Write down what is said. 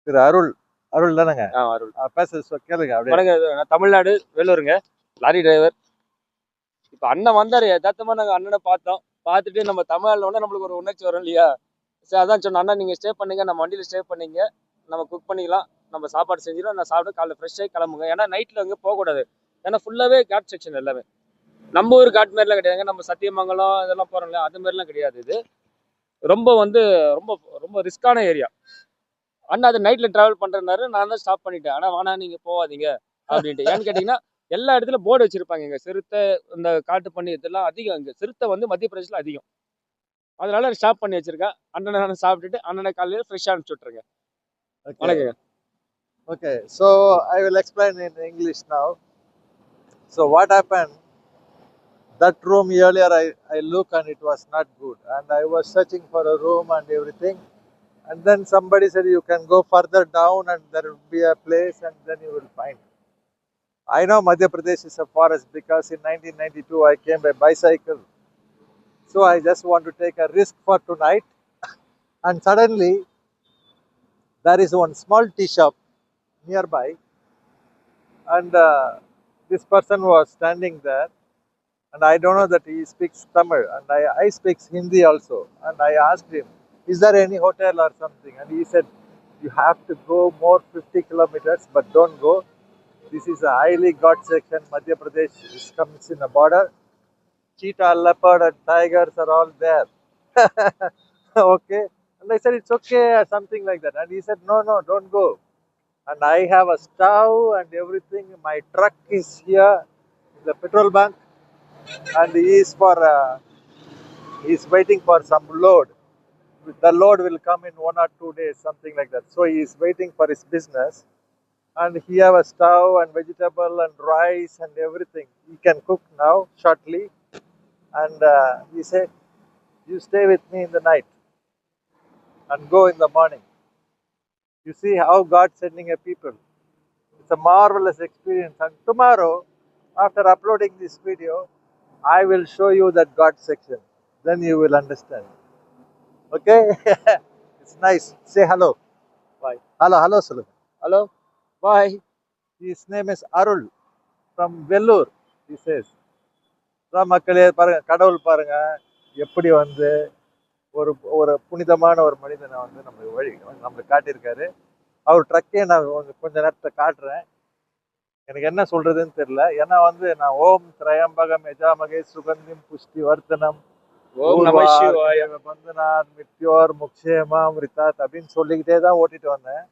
திரு அருள். அருள் தானேங்க? அருள். கேளுங்க அப்படியே. வணக்கம். நான் தமிழ்நாடு வேலூருங்க. Lorry driver. இப்ப அண்ணன் வந்தாரு. யதார்த்தமா நாங்க அண்ணனை பார்த்தோம். பார்த்துட்டு நம்ம தமிழ்நாடுல நம்மளுக்கு ஒரு உணர்ச்சி வரும் இல்லையா? சரி, அதான் சொன்னேன், அண்ணா நீங்க ஸ்டே பண்ணுங்க, நம்ம வண்டியில ஸ்டே பண்ணீங்க, நம்ம குக் பண்ணிக்கலாம், நம்ம சாப்பாடு செஞ்சிடும், நான் சாப்பிட்டு காலைல ஃப்ரெஷ் ஆகி கிளம்புங்க. ஏன்னா நைட்ல அங்கே போகக்கூடாது. ஏன்னா ஃபுல்லாவே காட் செக்ஷன் எல்லாமே. நம்ம ஊர் காட் மாதிரிலாம் கிடையாதுங்க. நம்ம சத்தியமங்கலம் இதெல்லாம் போறோம் இல்லையா, அது மாதிரிலாம் கிடையாது. இது ரொம்ப ரொம்ப ரொம்ப ரிஸ்கான ஏரியா. அண்ணா அது நைட்ல டிராவல் பண்றதுனாரு, நான் தான் ஸ்டாப் பண்ணிட்டேன். ஆனா வேணா நீங்க போகாதீங்க அப்படின்ட்டு. ஏன்னு கேட்டீங்கன்னா எல்லா இடத்துலயும் போர்டு வச்சிருப்பாங்க. இங்க சிறுத்தை, இந்த காட்டு பண்ணி இதெல்லாம் அதிகம். இங்க சிறுத்தை வந்து மத்திய பிரதேசல அதிகம். அதனால ஸ்டாப் பண்ணி வச்சிருக்கேன். அண்ணனை நானும் சாப்பிட்டுட்டு அண்ணனை காலையில ஃப்ரெஷ்ஷா அனுப்பிச்சு விட்டுருங்க. Okay. வணக்கங்க. Okay. So I will explain in English now. So what happened? That room earlier I looked and it was not good. And I was searching for a room and everything. And then somebody said you can go further down and there will be a place and then you will find. I know Madhya Pradesh is a forest because in 1992 I came by bicycle. So I just want to take a risk for tonight. And suddenly there is one small tea shop nearby, and this person was standing there, and I don't know that he speaks Tamil, and I speak Hindi also, and I asked him, is there any hotel or something? And he said, you have to go more 50 kilometers, but don't go. This is a highly got section. Madhya Pradesh comes in a border. Cheetah, leopard, and tigers are all there. Okay. And I said, it's okay, or something like that. And he said, no, no, don't go. And I have a stove and everything. My truck is here in the petrol bank, and he is waiting for some load. The load will come in 1 or 2 days, something like that. So he is waiting for his business, and he have a stove and vegetable and rice and everything. He can cook now shortly, and he said, "You stay with me in the night and go in the morning." You see how God sending a people. It's a marvelous experience. And tomorrow, after uploading this video, I will show you that God section. Then you will understand. Okay? It's nice. Say hello. Bye. Hello, hello, Sulu. Hello. Bye. His name is Arul from Vellore, he says. மக்களே பாருங்க, கடவுள் பாருங்க எப்படி வந்து ஒரு ஒரு புனிதமான ஒரு மனிதனை வந்து நம்மளுக்கு காட்டியிருக்காரு. அவர் ட்ரக்கே நான் கொஞ்ச நேரத்தை காட்டுறேன். எனக்கு என்ன சொல்றதுன்னு தெரியல. ஏன்னா வந்து நான் ஓம் திரையம்பகம் யஜாமகே சுகந்திம் புஷ்டி வர்த்தனம் பந்தனார் மித்யோர் முக்ஷேமா மிருத்தாத் அப்படின்னு சொல்லிக்கிட்டே தான் ஓட்டிட்டு வந்தேன்.